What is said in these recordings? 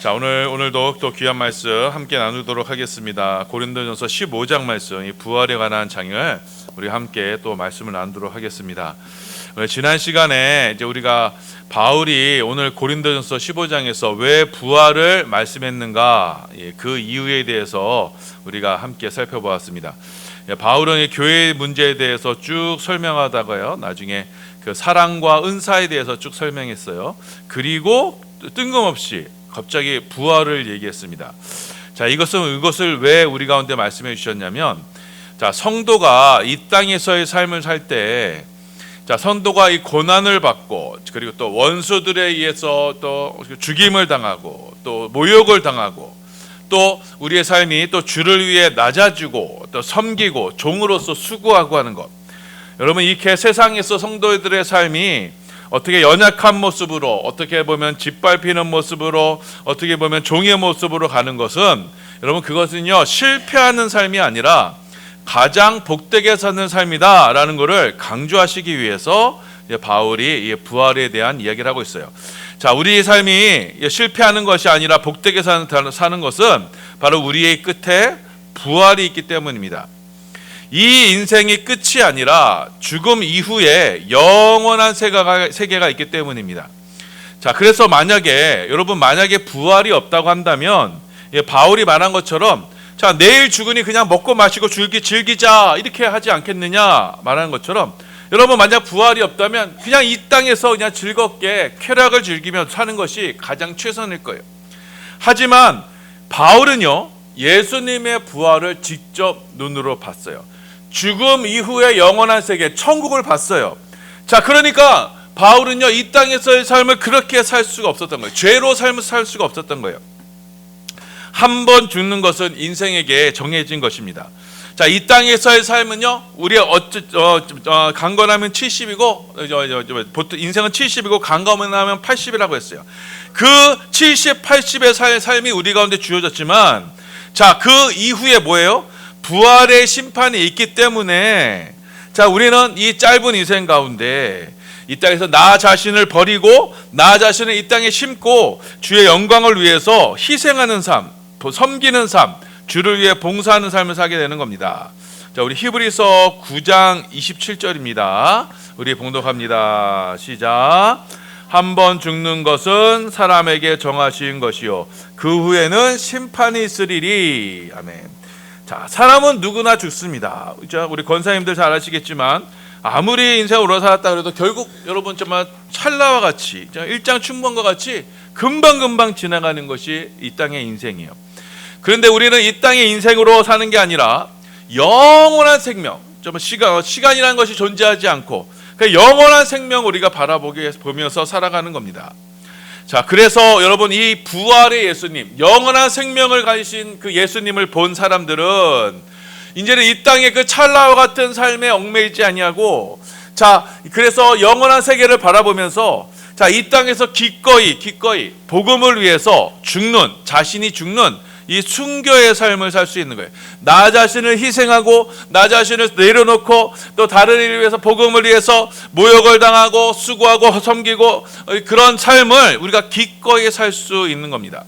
자, 오늘도 또 귀한 말씀 함께 나누도록 하겠습니다. 고린도전서 15장 말씀, 이 부활에 관한 장을 우리 함께 또 말씀을 나누도록 하겠습니다. 지난 시간에 이제 우리가 바울이 오늘 고린도전서 15장에서 왜 부활을 말씀했는가, 그 이유에 대해서 우리가 함께 살펴보았습니다. 바울은 이 교회 문제에 대해서 쭉 설명하다가요, 나중에 그 사랑과 은사에 대해서 쭉 설명했어요. 그리고 뜬금없이 갑자기 부활을 얘기했습니다. 자, 이것을 왜 우리 가운데 말씀해 주셨냐면, 자, 성도가 이 땅에서의 삶을 살 때, 자, 성도가 이 고난을 받고, 그리고 또 원수들에 의해서 또 죽임을 당하고, 또 모욕을 당하고, 또 우리의 삶이 또 주를 위해 낮아지고, 또 섬기고, 종으로서 수고하고 하는 것. 여러분, 이렇게 세상에서 성도들의 삶이 어떻게 연약한 모습으로, 어떻게 보면 짓밟히는 모습으로, 어떻게 보면 종의 모습으로 가는 것은, 여러분, 그것은요, 실패하는 삶이 아니라 가장 복되게 사는 삶이다 라는 것을 강조하시기 위해서 바울이 부활에 대한 이야기를 하고 있어요. 자, 우리의 삶이 실패하는 것이 아니라 복되게 사는 것은 바로 우리의 끝에 부활이 있기 때문입니다. 이 인생이 끝이 아니라 죽음 이후에 영원한 세계가 있기 때문입니다. 자, 그래서 만약에 부활이 없다고 한다면, 바울이 말한 것처럼, 자, 내일 죽으니 그냥 먹고 마시고 즐기자 이렇게 하지 않겠느냐 말하는 것처럼, 여러분, 만약 부활이 없다면 그냥 이 땅에서 그냥 즐겁게 쾌락을 즐기며 사는 것이 가장 최선일 거예요. 하지만 바울은요, 예수님의 부활을 직접 눈으로 봤어요. 죽음 이후의 영원한 세계, 천국을 봤어요. 자, 그러니까 바울은요, 이 땅에서의 삶을 그렇게 살 수가 없었던 거예요. 죄로 삶을 살 수가 없었던 거예요. 한 번 죽는 것은 인생에게 정해진 것입니다. 자, 이 땅에서의 삶은요, 우리의 강건하면 70이고, 보통 인생은 70이고 강건하면 80이라고 했어요. 그 70, 80의 삶이 우리 가운데 주어졌지만, 자, 그 이후에 뭐예요? 부활의 심판이 있기 때문에, 자, 우리는 이 짧은 인생 가운데 이 땅에서 나 자신을 버리고 나 자신을 이 땅에 심고 주의 영광을 위해서 희생하는 삶, 섬기는 삶, 주를 위해 봉사하는 삶을 살게 되는 겁니다. 자, 우리 히브리서 9장 27절입니다. 우리 봉독합니다. 시작. 한 번 죽는 것은 사람에게 정하신 것이요 그 후에는 심판이 있으리니. 아멘. 자, 사람은 누구나 죽습니다. 우리 권사님들 잘 아시겠지만, 아무리 인생을 오래 살았다 그래도 결국 여러분 정말 찰나와 같이, 일장 춘몽과 같이 금방금방 지나가는 것이 이 땅의 인생이에요. 그런데 우리는 이 땅의 인생으로 사는 게 아니라 영원한 생명, 시간이라는 것이 존재하지 않고 그 영원한 생명 우리가 보면서 살아가는 겁니다. 자, 그래서 여러분, 이 부활의 예수님, 영원한 생명을 가지신 그 예수님을 본 사람들은 이제는 이 땅의 그 찰나와 같은 삶에 얽매이지 아니하고, 자, 그래서 영원한 세계를 바라보면서, 자, 이 땅에서 기꺼이 복음을 위해서 자신이 죽는 이 순교의 삶을 살 수 있는 거예요. 나 자신을 희생하고 나 자신을 내려놓고 또 다른 일을 위해서, 복음을 위해서 모욕을 당하고 수고하고 섬기고, 그런 삶을 우리가 기꺼이 살 수 있는 겁니다.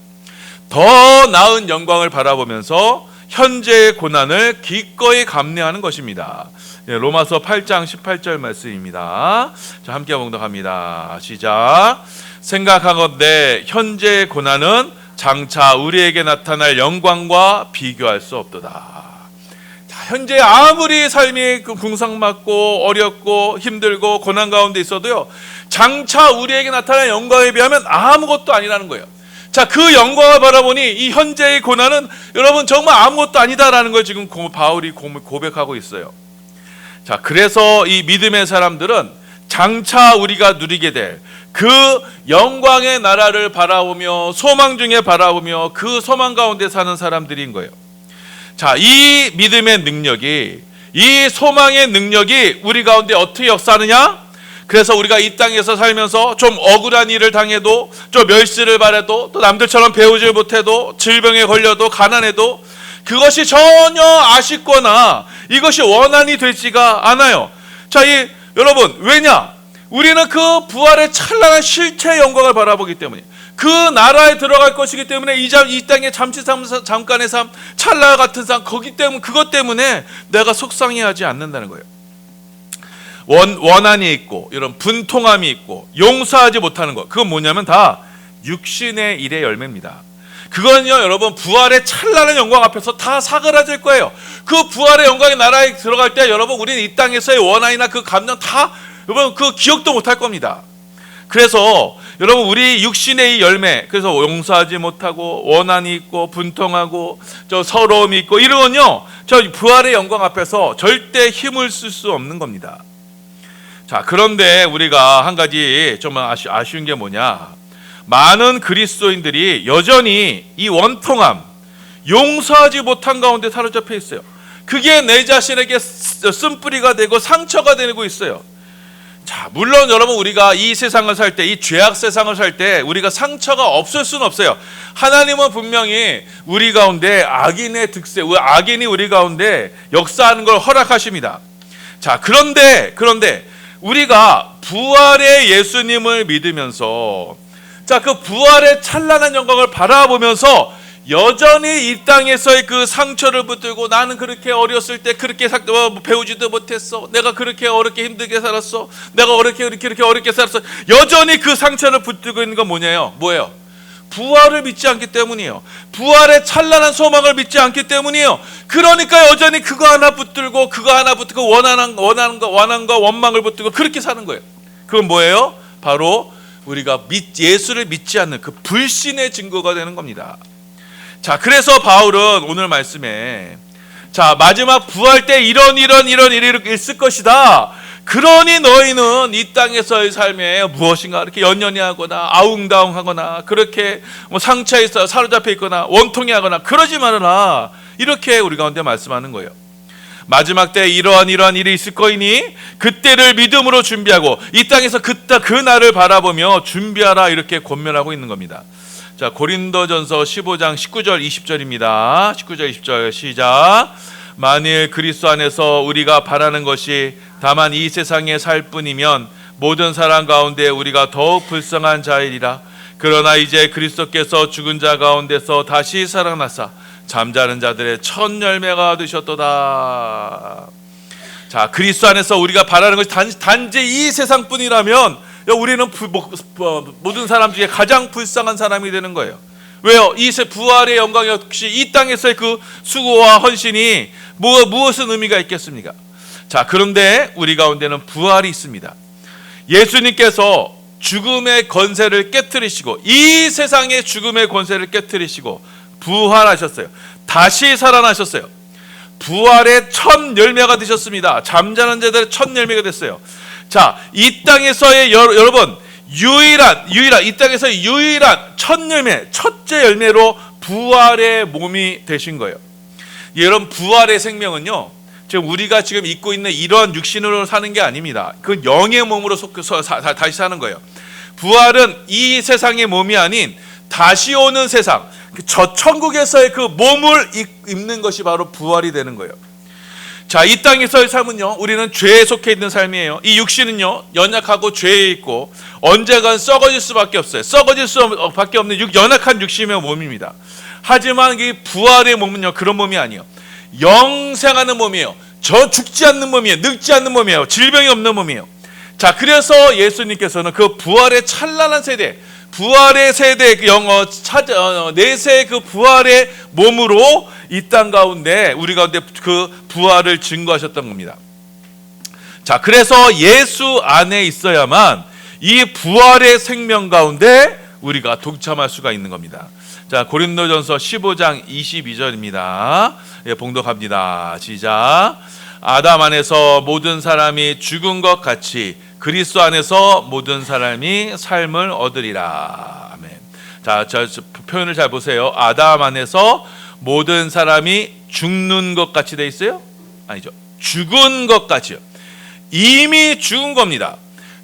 더 나은 영광을 바라보면서 현재의 고난을 기꺼이 감내하는 것입니다. 로마서 8장 18절 말씀입니다. 자, 함께 봉독합니다. 시작. 생각하건대 현재의 고난은 장차 우리에게 나타날 영광과 비교할 수 없도다. 자, 현재 아무리 삶이 궁상맞고 어렵고 힘들고 고난 가운데 있어도요, 장차 우리에게 나타날 영광에 비하면 아무것도 아니라는 거예요. 자, 그 영광을 바라보니 이 현재의 고난은 여러분 정말 아무것도 아니다라는 걸 지금 바울이 고백하고 있어요. 자, 그래서 이 믿음의 사람들은 장차 우리가 누리게 될 그 영광의 나라를 바라보며 소망 중에 바라보며 그 소망 가운데 사는 사람들인 거예요. 자, 이 믿음의 능력이, 이 소망의 능력이 우리 가운데 어떻게 역사하느냐? 그래서 우리가 이 땅에서 살면서 좀 억울한 일을 당해도, 좀 멸시를 받아도, 또 남들처럼 배우지 못해도, 질병에 걸려도, 가난해도 그것이 전혀 아쉽거나 이것이 원한이 되지가 않아요. 자, 여러분, 왜냐? 우리는 그 부활의 찬란한 실체의 영광을 바라보기 때문에, 그 나라에 들어갈 것이기 때문에 이 땅의 잠깐의 삶, 찰나 같은 삶, 그것 때문에 내가 속상해하지 않는다는 거예요. 원한이 있고 이런 분통함이 있고 용서하지 못하는 것, 그건 뭐냐면 다 육신의 일의 열매입니다. 그건요, 여러분, 부활의 찬란한 영광 앞에서 다 사그라질 거예요. 그 부활의 영광의 나라에 들어갈 때 여러분, 우리는 이 땅에서의 원한이나 그 감정 다 여러분 그 기억도 못할 겁니다. 그래서 여러분, 우리 육신의 이 열매, 그래서 용서하지 못하고 원한이 있고 분통하고 저 서러움이 있고 이런 건요, 저 부활의 영광 앞에서 절대 힘을 쓸 수 없는 겁니다. 자, 그런데 우리가 한 가지 좀 아쉬운 게 뭐냐, 많은 그리스도인들이 여전히 이 원통함, 용서하지 못한 가운데 사로잡혀 있어요. 그게 내 자신에게 쓴뿌리가 되고 상처가 되고 있어요. 자, 물론 여러분, 우리가 이 세상을 살 때, 이 죄악 세상을 살 때 우리가 상처가 없을 수는 없어요. 하나님은 분명히 우리 가운데 악인의 득세, 악인이 우리 가운데 역사하는 걸 허락하십니다. 자, 그런데 우리가 부활의 예수님을 믿으면서, 자, 그 부활의 찬란한 영광을 바라보면서 여전히 이 땅에서의 그 상처를 붙들고, 나는 그렇게 어렸을 때 그렇게 배우지도 못했어, 내가 그렇게 어렵게 힘들게 살았어, 내가 이렇게 어렵게 살았어, 여전히 그 상처를 붙들고 있는 건 뭐예요? 부활을 믿지 않기 때문이에요. 부활의 찬란한 소망을 믿지 않기 때문이에요. 그러니까 여전히 그거 하나 붙들고 원한과 원망을 붙들고 그렇게 사는 거예요. 그건 뭐예요? 바로 우리가 예수를 믿지 않는 그 불신의 증거가 되는 겁니다. 자, 그래서 바울은 오늘 말씀에, 자, 마지막 부활 때 이런 일이 있을 것이다. 그러니 너희는 이 땅에서의 삶에 무엇인가 이렇게 연연히 하거나 아웅다웅하거나 그렇게 상처에 있어 사로잡혀 있거나 원통해하거나 그러지 말아라, 이렇게 우리 가운데 말씀하는 거예요. 마지막 때 이러한 일이 있을 거이니 그때를 믿음으로 준비하고 이 땅에서 그 날을 바라보며 준비하라, 이렇게 권면하고 있는 겁니다. 자, 고린도전서 15장 19절 20절입니다. 19절 20절 시작. 만일 그리스도 안에서 우리가 바라는 것이 다만 이 세상에 살 뿐이면 모든 사람 가운데 우리가 더욱 불쌍한 자이리라. 그러나 이제 그리스도께서 죽은 자 가운데서 다시 살아나사 잠자는 자들의 첫 열매가 되셨도다. 자, 그리스도 안에서 우리가 바라는 것이 단지 이 세상뿐이라면 우리는 모든 사람 중에 가장 불쌍한 사람이 되는 거예요. 왜요? 이 부활의 영광 역시 이 땅에서의 그 수고와 헌신이 무엇은 의미가 있겠습니까? 자, 그런데 우리 가운데는 부활이 있습니다. 예수님께서 죽음의 권세를 깨뜨리시고, 이 세상의 죽음의 권세를 깨뜨리시고 부활하셨어요. 다시 살아나셨어요. 부활의 첫 열매가 되셨습니다. 잠자는 자들의 첫 열매가 됐어요. 자, 이 땅에서의 여러분 유일한 이 땅에서 유일한 첫 열매, 첫째 열매로 부활의 몸이 되신 거예요. 여러분, 부활의 생명은요, 지금 우리가 지금 입고 있는 이러한 육신으로 사는 게 아닙니다. 그 영의 몸으로 다시 사는 거예요. 부활은 이 세상의 몸이 아닌 다시 오는 세상, 저 천국에서의 그 몸을 입는 것이 바로 부활이 되는 거예요. 자, 이 땅에서의 삶은요, 우리는 죄에 속해 있는 삶이에요. 이 육신은요, 연약하고 죄에 있고 언젠간 썩어질 수밖에 없어요. 썩어질 수밖에 없는 연약한 육신의 몸입니다. 하지만 이 부활의 몸은요, 그런 몸이 아니에요. 영생하는 몸이에요. 죽지 않는 몸이에요. 늙지 않는 몸이에요. 질병이 없는 몸이에요. 자, 그래서 예수님께서는 그 부활의 찬란한 세대, 부활의 세대, 내세의 그 부활의 몸으로 이 땅 가운데, 우리 가운데 그 부활을 증거하셨던 겁니다. 자, 그래서 예수 안에 있어야만 이 부활의 생명 가운데 우리가 동참할 수가 있는 겁니다. 자, 고린도전서 15장 22절입니다. 예, 봉독합니다. 시작. 아담 안에서 모든 사람이 죽은 것 같이 그리스도 안에서 모든 사람이 삶을 얻으리라. 아멘. 자, 표현을 잘 보세요. 아담 안에서 모든 사람이 죽는 것 같이 돼 있어요? 아니죠. 죽은 것 같이요. 이미 죽은 겁니다.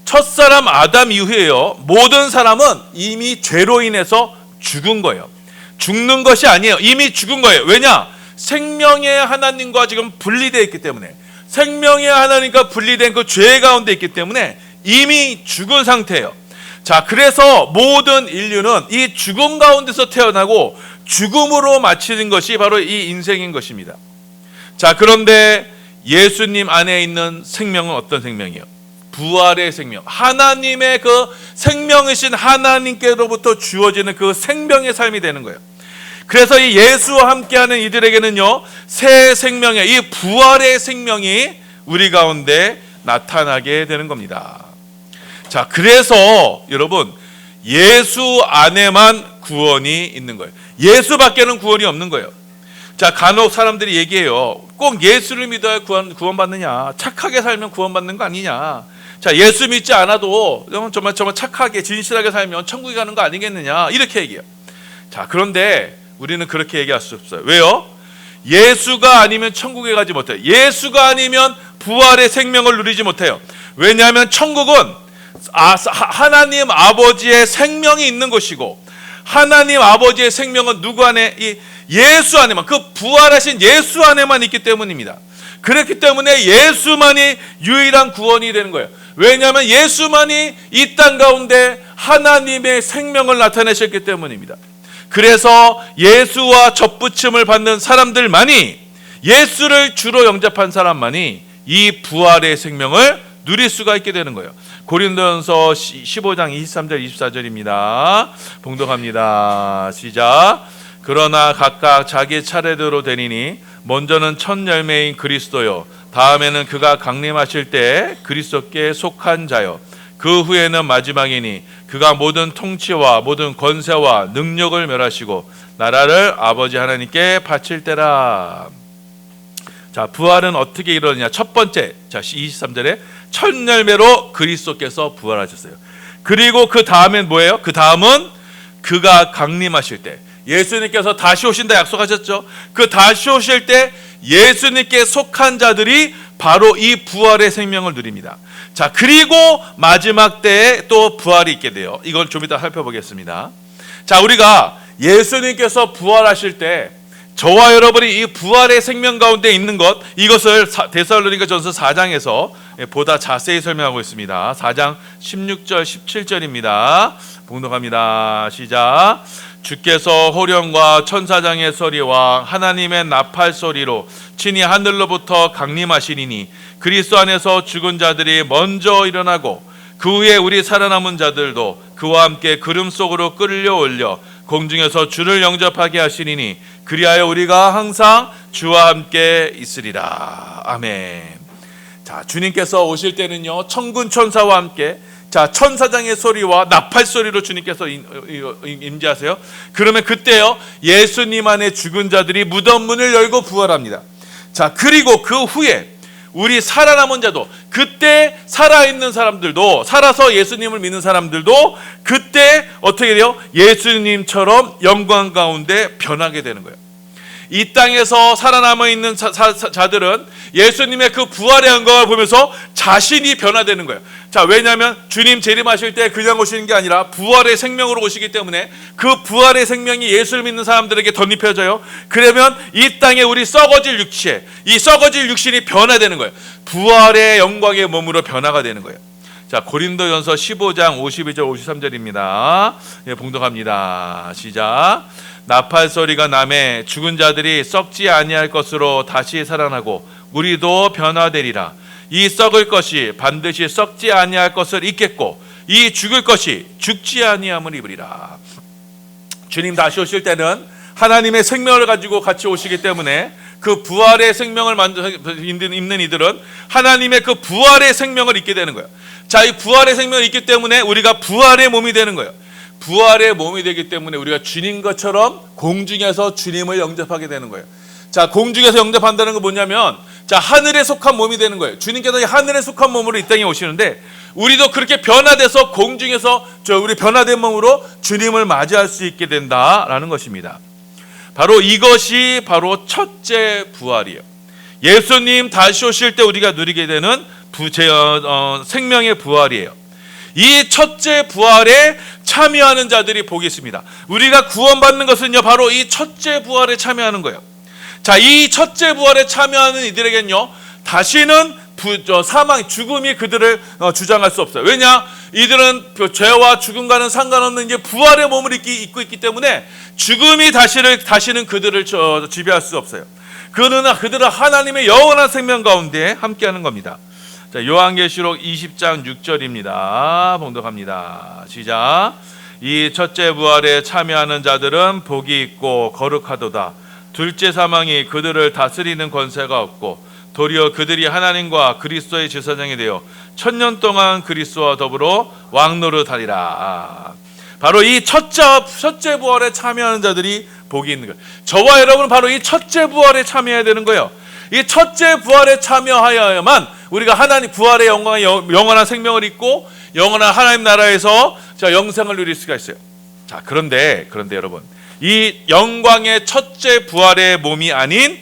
첫사람 아담 이후에요, 모든 사람은 이미 죄로 인해서 죽은 거예요. 죽는 것이 아니에요. 이미 죽은 거예요. 왜냐? 생명의 하나님과 지금 분리되어 있기 때문에, 생명의 하나님과 분리된 그 죄 가운데 있기 때문에 이미 죽은 상태예요. 자, 그래서 모든 인류는 이 죽음 가운데서 태어나고 죽음으로 마치는 것이 바로 이 인생인 것입니다. 자, 그런데 예수님 안에 있는 생명은 어떤 생명이에요? 부활의 생명, 하나님의 그 생명이신 하나님께로부터 주어지는 그 생명의 삶이 되는 거예요. 그래서 이 예수와 함께하는 이들에게는요, 새 생명의 이 부활의 생명이 우리 가운데 나타나게 되는 겁니다. 자, 그래서 여러분, 예수 안에만 구원이 있는 거예요. 예수밖에는 구원이 없는 거예요. 자, 간혹 사람들이 얘기해요. 꼭 예수를 믿어야 구원받느냐, 착하게 살면 구원받는 거 아니냐. 자, 예수 믿지 않아도 정말 착하게 진실하게 살면 천국에 가는 거 아니겠느냐, 이렇게 얘기해요. 자, 그런데 우리는 그렇게 얘기할 수 없어요. 왜요? 예수가 아니면 천국에 가지 못해요. 예수가 아니면 부활의 생명을 누리지 못해요. 왜냐하면 천국은 하나님 아버지의 생명이 있는 것이고, 하나님 아버지의 생명은 누구 안에? 이 예수 안에만, 그 부활하신 예수 안에만 있기 때문입니다. 그렇기 때문에 예수만이 유일한 구원이 되는 거예요. 왜냐하면 예수만이 이 땅 가운데 하나님의 생명을 나타내셨기 때문입니다. 그래서 예수와 접붙임을 받는 사람들만이, 예수를 주로 영접한 사람만이 이 부활의 생명을 누릴 수가 있게 되는 거예요. 고린도전서 15장 23절 24절입니다. 봉독합니다. 시작. 그러나 각각 자기 차례대로 되니니 먼저는 첫 열매인 그리스도요, 다음에는 그가 강림하실 때 그리스도께 속한 자요, 그 후에는 마지막이니 그가 모든 통치와 모든 권세와 능력을 멸하시고 나라를 아버지 하나님께 바칠 때라. 자, 부활은 어떻게 이루어지냐? 첫 번째, 자 23절에 첫 열매로 그리스도께서 부활하셨어요. 그리고 그 다음엔 뭐예요? 그 다음은 그가 강림하실 때, 예수님께서 다시 오신다 약속하셨죠. 그 다시 오실 때 예수님께 속한 자들이 바로 이 부활의 생명을 누립니다. 자, 그리고 마지막 때에 또 부활이 있게 돼요. 이걸 좀 이따 살펴보겠습니다. 자, 우리가 예수님께서 부활하실 때 저와 여러분이 이 부활의 생명 가운데 있는 것, 이것을 데살로니가전서 4장에서 보다 자세히 설명하고 있습니다. 4장 16절 17절입니다. 봉독합니다. 시작. 주께서 호령과 천사장의 소리와 하나님의 나팔 소리로 친히 하늘로부터 강림하시리니 그리스도 안에서 죽은 자들이 먼저 일어나고 그 후에 우리 살아남은 자들도 그와 함께 구름 속으로 끌려올려 공중에서 주를 영접하게 하시리니 그리하여 우리가 항상 주와 함께 있으리라. 아멘. 자, 주님께서 오실 때는요, 천군 천사와 함께, 자, 천사장의 소리와 나팔 소리로 주님께서 임재하세요. 그러면 그때요, 예수님 안에 죽은 자들이 무덤 문을 열고 부활합니다. 자, 그리고 그 후에 우리 살아남은 자도, 그때 살아있는 사람들도, 살아서 예수님을 믿는 사람들도 그때 어떻게 돼요? 예수님처럼 영광 가운데 변하게 되는 거예요. 이 땅에서 살아남아 있는 자들은 예수님의 그 부활의 영광을 보면서 자신이 변화되는 거예요. 자, 왜냐하면 주님 재림하실 때 그냥 오시는 게 아니라 부활의 생명으로 오시기 때문에 그 부활의 생명이 예수를 믿는 사람들에게 덧입혀져요. 그러면 이 땅에 우리 썩어질 육체, 이 썩어질 육신이 변화되는 거예요. 부활의 영광의 몸으로 변화가 되는 거예요. 자, 고린도전서 15장 52절 53절입니다. 예, 봉독합니다. 시작. 나팔 소리가 나매 죽은 자들이 썩지 아니할 것으로 다시 살아나고 우리도 변화되리라. 이 썩을 것이 반드시 썩지 아니할 것을 입겠고 이 죽을 것이 죽지 아니함을 입으리라. 주님 다시 오실 때는 하나님의 생명을 가지고 같이 오시기 때문에 그 부활의 생명을 입는 이들은 하나님의 그 부활의 생명을 입게 되는 거예요. 자, 이 부활의 생명을 입기 때문에 우리가 부활의 몸이 되는 거예요. 부활의 몸이 되기 때문에 우리가 주님 것처럼 공중에서 주님을 영접하게 되는 거예요. 자, 공중에서 영접한다는 건 뭐냐면, 자, 하늘에 속한 몸이 되는 거예요. 주님께서 하늘에 속한 몸으로 이 땅에 오시는데 우리도 그렇게 변화돼서 공중에서 우리 변화된 몸으로 주님을 맞이할 수 있게 된다라는 것입니다. 바로 이것이 바로 첫째 부활이에요. 예수님 다시 오실 때 우리가 누리게 되는 생명의 부활이에요. 이 첫째 부활에 참여하는 자들이 복이 있습니다. 우리가 구원받는 것은요, 바로 이 첫째 부활에 참여하는 거예요. 자, 이 첫째 부활에 참여하는 이들에겐요, 다시는 사망, 죽음이 그들을 주장할 수 없어요. 왜냐? 이들은 죄와 죽음과는 상관없는 이제 부활의 몸을 입고 있기 때문에 죽음이 다시는 그들을 지배할 수 없어요. 그들은 하나님의 영원한 생명 가운데 함께하는 겁니다. 자, 요한계시록 20장 6절입니다. 봉독합니다. 시작. 이 첫째 부활에 참여하는 자들은 복이 있고 거룩하도다. 둘째 사망이 그들을 다스리는 권세가 없고 도리어 그들이 하나님과 그리스도의 제사장이 되어 1000년 동안 그리스도와 더불어 왕노릇하리라. 바로 이 첫째 부활에 참여하는 자들이 복이 있는 거예요. 저와 여러분은 바로 이 첫째 부활에 참여해야 되는 거예요. 이 첫째 부활에 참여하여야만 우리가 하나님 부활의 영원한 생명을 입고 영원한 하나님 나라에서 영생을 누릴 수가 있어요. 자, 그런데 여러분, 이 영광의 첫째 부활의 몸이 아닌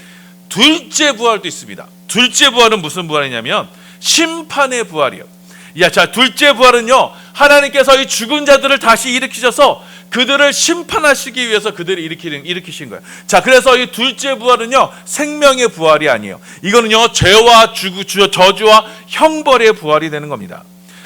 둘째 부활도 있습니다. 둘째 부활은 무슨 부활이냐면 심판의 부활이요. 자, 둘째 부활은요, 하나님께서 이 죽은 자들을 다시 일으키셔서 그들을 심판하시기 위해서 그들을 일으키신 거예요. 자, 그래서 이 둘째 부활은요, 생명의 부활이 아니에요. 이거는요, 죄와 저주와 형벌의 부활이 되는 겁니다.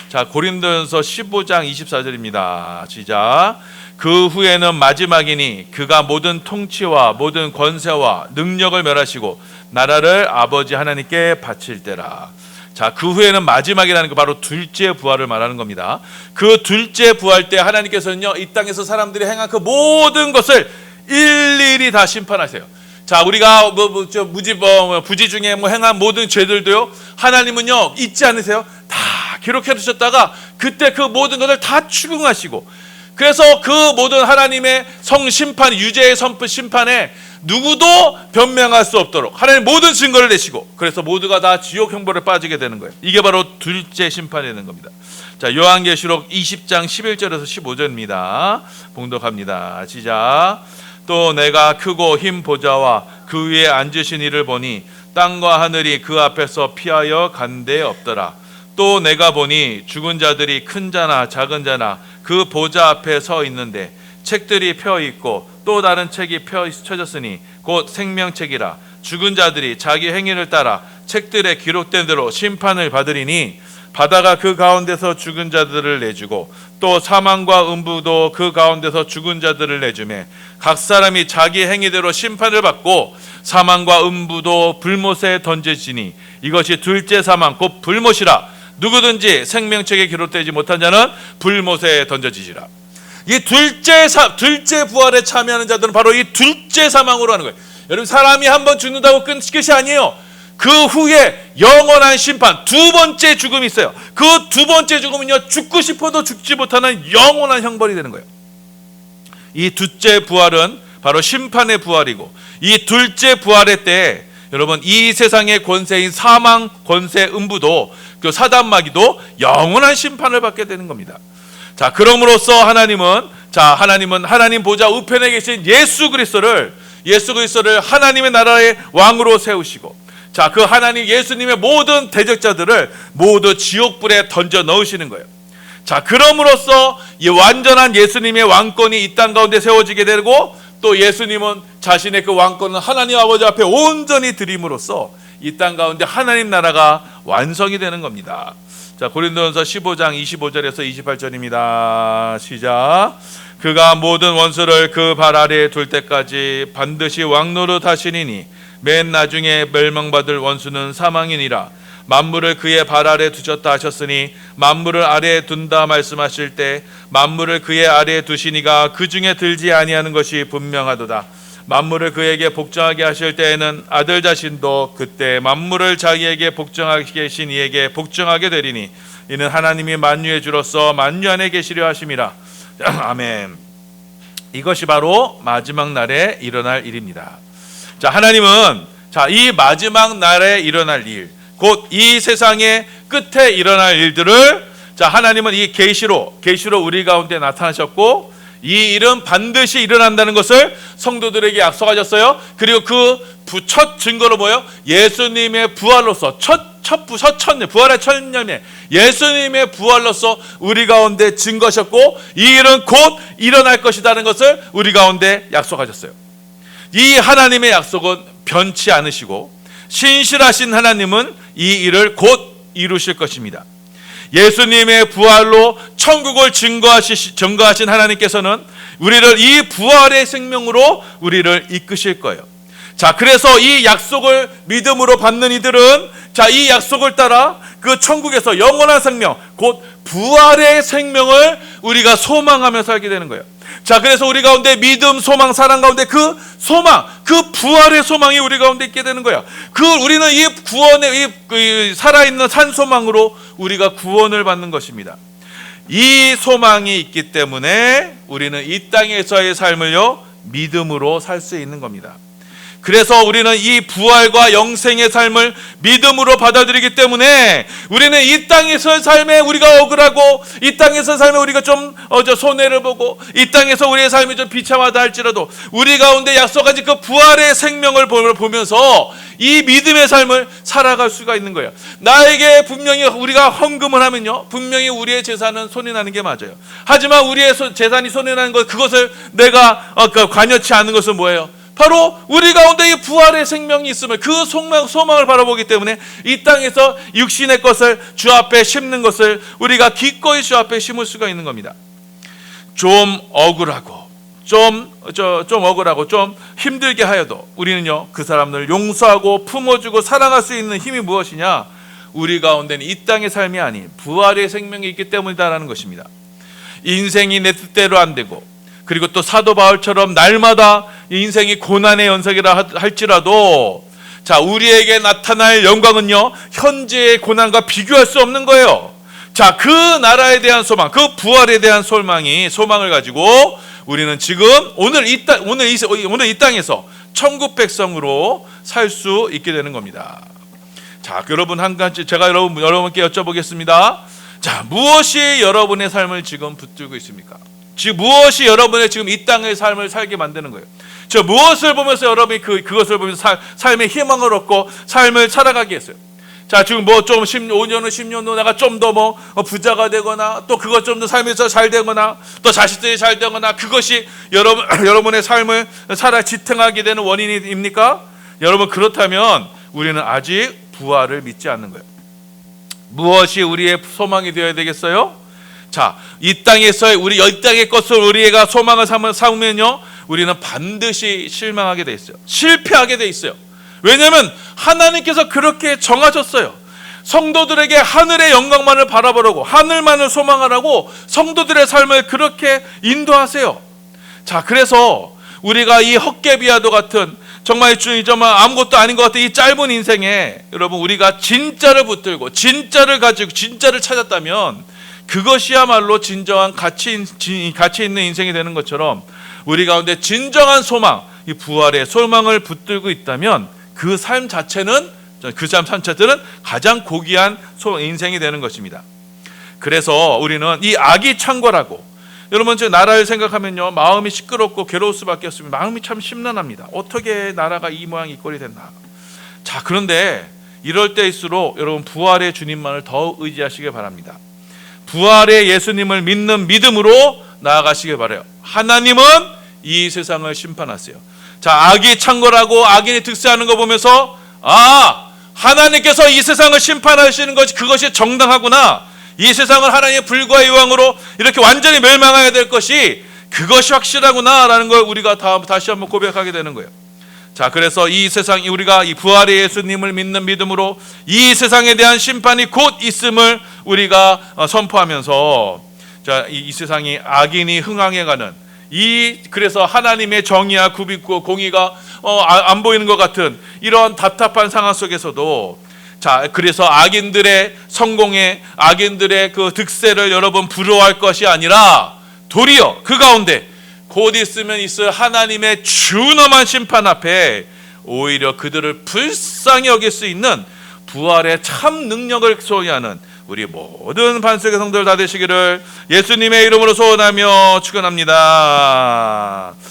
자, 고린도전서 15장 24절입니다. 시작. 그 후에는 마지막이니 그가 모든 통치와 모든 권세와 능력을 멸하시고 나라를 아버지 하나님께 바칠 때라. 자, 그 후에는 마지막이라는 거 바로 둘째 부활을 말하는 겁니다. 그 둘째 부활 때 하나님께서는요, 이 땅에서 사람들이 행한 그 모든 것을 일일이 다 심판하세요. 자, 우리가 부지 중에 행한 모든 죄들도요, 하나님은요 잊지 않으세요. 다 기록해 두셨다가 그때 그 모든 것을 다 추궁하시고, 그래서 그 모든 하나님의 성심판, 유죄의 심판에 누구도 변명할 수 없도록 하나님 모든 증거를 내시고, 그래서 모두가 다 지옥 형벌에 빠지게 되는 거예요. 이게 바로 둘째 심판이 되는 겁니다. 자, 요한계시록 20장 11절에서 15절입니다. 봉독합니다. 시작. 또 내가 크고 흰 보좌와 그 위에 앉으신 이를 보니 땅과 하늘이 그 앞에서 피하여 간 데 없더라. 또 내가 보니 죽은 자들이 큰 자나 작은 자나 그 보좌 앞에 서 있는데 책들이 펴 있고 또 다른 책이 펴졌으니 곧 생명책이라. 죽은 자들이 자기 행위를 따라 책들에 기록된 대로 심판을 받으리니 바다가 그 가운데서 죽은 자들을 내주고 또 사망과 음부도 그 가운데서 죽은 자들을 내주매 각 사람이 자기 행위대로 심판을 받고 사망과 음부도 불못에 던져지니 이것이 둘째 사망 곧 불못이라. 누구든지 생명책에 기록되지 못한 자는 불못에 던져지지라. 이 둘째 부활에 참여하는 자들은 바로 이 둘째 사망으로 하는 거예요. 여러분, 사람이 한번 죽는다고 끝이 아니에요. 그 후에 영원한 심판, 두 번째 죽음이 있어요. 그 두 번째 죽음은요, 죽고 싶어도 죽지 못하는 영원한 형벌이 되는 거예요. 이 둘째 부활은 바로 심판의 부활이고, 이 둘째 부활의 때 여러분, 이 세상의 권세인 사망, 권세, 음부도 그 사단마귀도 영원한 심판을 받게 되는 겁니다. 자, 그럼으로써 하나님은 하나님 보좌 우편에 계신 예수 그리스도를 하나님의 나라의 왕으로 세우시고, 자, 그 하나님 예수님의 모든 대적자들을 모두 지옥불에 던져 넣으시는 거예요. 자, 그럼으로써 이 완전한 예수님의 왕권이 이 땅 가운데 세워지게 되고, 또 예수님은 자신의 그 왕권을 하나님 아버지 앞에 온전히 드림으로써 이 땅 가운데 하나님 나라가 완성이 되는 겁니다. 자, 고린도전서 15장 25절에서 28절입니다. 시작. 그가 모든 원수를 그 발 아래에 둘 때까지 반드시 왕노릇 하시니니 맨 나중에 멸망받을 원수는 사망이니라. 만물을 그의 발 아래 두셨다 하셨으니 만물을 아래에 둔다 말씀하실 때 만물을 그의 아래에 두시니가 그 중에 들지 아니하는 것이 분명하도다. 만물을 그에게 복종하게 하실 때에는 아들 자신도 그때 만물을 자기에게 복종하게 계신 이에게 복종하게 되리니 이는 하나님이 만유의 주로서 만유 안에 계시려 하심이라. 아멘. 이것이 바로 마지막 날에 일어날 일입니다. 자, 하나님은 이 마지막 날에 일어날 일, 곧 이 세상의 끝에 일어날 일들을 하나님은 이 계시로 우리 가운데 나타나셨고, 이 일은 반드시 일어난다는 것을 성도들에게 약속하셨어요. 그리고 그 첫 증거로 뭐예요? 예수님의 부활로서 부활의 첫 열매 예수님의 부활로서 우리 가운데 증거하셨고, 이 일은 곧 일어날 것이라는 것을 우리 가운데 약속하셨어요. 이 하나님의 약속은 변치 않으시고 신실하신 하나님은 이 일을 곧 이루실 것입니다. 예수님의 부활로 천국을 증거하신 하나님께서는 우리를 이 부활의 생명으로 우리를 이끄실 거예요. 자, 그래서 이 약속을 믿음으로 받는 이들은 자, 이 약속을 따라 그 천국에서 영원한 생명, 곧 부활의 생명을 우리가 소망하며 살게 되는 거예요. 자, 그래서 우리 가운데 믿음, 소망, 사랑 가운데 그 소망, 그 부활의 소망이 우리 가운데 있게 되는 거예요. 우리는 이 구원의 이 살아있는 산 소망으로 우리가 구원을 받는 것입니다. 이 소망이 있기 때문에 우리는 이 땅에서의 삶을요, 믿음으로 살 수 있는 겁니다. 그래서 우리는 이 부활과 영생의 삶을 믿음으로 받아들이기 때문에 우리는 이 땅에서의 삶에 우리가 억울하고 이 땅에서 삶에 우리가 좀 손해를 보고 이 땅에서 우리의 삶이 좀 비참하다 할지라도 우리 가운데 약속한 그 부활의 생명을 보면서 이 믿음의 삶을 살아갈 수가 있는 거예요. 나에게 분명히 우리가 헌금을 하면요, 분명히 우리의 재산은 손해나는 게 맞아요. 하지만 우리의 재산이 손해나는 것, 그것을 내가 관여치 않은 것은 뭐예요? 바로 우리 가운데 이 부활의 생명이 있음을, 그 소망을 바라보기 때문에 이 땅에서 육신의 것을 주 앞에 심는 것을 우리가 기꺼이 주 앞에 심을 수가 있는 겁니다. 좀 억울하고 좀 힘들게 하여도 우리는요, 그 사람들을 용서하고 품어주고 사랑할 수 있는 힘이 무엇이냐? 우리 가운데는 이 땅의 삶이 아닌 부활의 생명이 있기 때문이다라는 것입니다. 인생이 내 뜻대로 안 되고, 그리고 또 사도 바울처럼 날마다 인생이 고난의 연속이라 할지라도 자, 우리에게 나타날 영광은요, 현재의 고난과 비교할 수 없는 거예요. 자, 그 나라에 대한 소망, 그 부활에 대한 소망을 가지고 우리는 지금 오늘 이 땅에서 천국 백성으로 살 수 있게 되는 겁니다. 자, 여러분 한 가지 제가 여러분께 여쭤보겠습니다. 자, 무엇이 여러분의 삶을 지금 붙들고 있습니까? 지금 무엇이 여러분의 지금 이 땅의 삶을 살게 만드는 거예요? 저 무엇을 보면서 여러분이 그것을 보면서 삶의 희망을 얻고 삶을 살아가게 했어요? 자, 지금 좀 5년 후 10년 후 내가 좀 더 부자가 되거나 또 그것 좀 더 삶에서 잘 되거나 또 자식들이 잘 되거나 그것이 여러분의 삶을 지탱하게 되는 원인입니까? 여러분, 그렇다면 우리는 아직 부활을 믿지 않는 거예요. 무엇이 우리의 소망이 되어야 되겠어요? 자, 이 땅에서의 이 땅의 것을 우리가 소망을 삼으면요, 우리는 반드시 실망하게 돼 있어요. 실패하게 돼 있어요. 왜냐하면 하나님께서 그렇게 정하셨어요. 성도들에게 하늘의 영광만을 바라보라고, 하늘만을 소망하라고 성도들의 삶을 그렇게 인도하세요. 자, 그래서 우리가 이 헛개비와도 같은 정말 아무것도 아닌 것 같은 이 짧은 인생에 여러분, 우리가 진짜를 붙들고 진짜를 가지고 진짜를 찾았다면 그것이야말로 진정한 가치 있는 인생이 되는 것처럼 우리 가운데 진정한 소망, 이 부활의 소망을 붙들고 있다면 그 삶 자체는 가장 고귀한 인생이 되는 것입니다. 그래서 우리는 이 악이 창궐하고, 여러분 저 나라를 생각하면요, 마음이 시끄럽고 괴로울 수밖에 없습니다. 마음이 참 심란합니다. 어떻게 나라가 이 모양 이 꼴이 됐나. 자, 그런데 이럴 때일수록 여러분 부활의 주님만을 더 의지하시길 바랍니다. 부활의 예수님을 믿는 믿음으로 나아가시길 바라요. 하나님은 이 세상을 심판하세요. 자, 악이 창궐하고 악인이 득세하는 거 보면서 하나님께서 이 세상을 심판하시는 것이 그것이 정당하구나. 이 세상을 하나님의 불과 이왕으로 이렇게 완전히 멸망해야 될 것이 그것이 확실하구나라는 걸 우리가 다시 한번 고백하게 되는 거예요. 자, 그래서 이 세상, 우리가 이 부활의 예수님을 믿는 믿음으로 이 세상에 대한 심판이 곧 있음을 우리가 선포하면서, 자, 이 세상이 악인이 흥황해가는 그래서 하나님의 정의와 공의가 안 보이는 것 같은 이런 답답한 상황 속에서도, 자, 그래서 악인들의 성공에, 악인들의 그 득세를 여러분 부러워할 것이 아니라 도리어 그 가운데 곧 있으면 있을 하나님의 준엄한 심판 앞에 오히려 그들을 불쌍히 여길 수 있는 부활의 참 능력을 소유하는 우리 모든 반석의 성도들 다 되시기를 예수님의 이름으로 소원하며 축원합니다.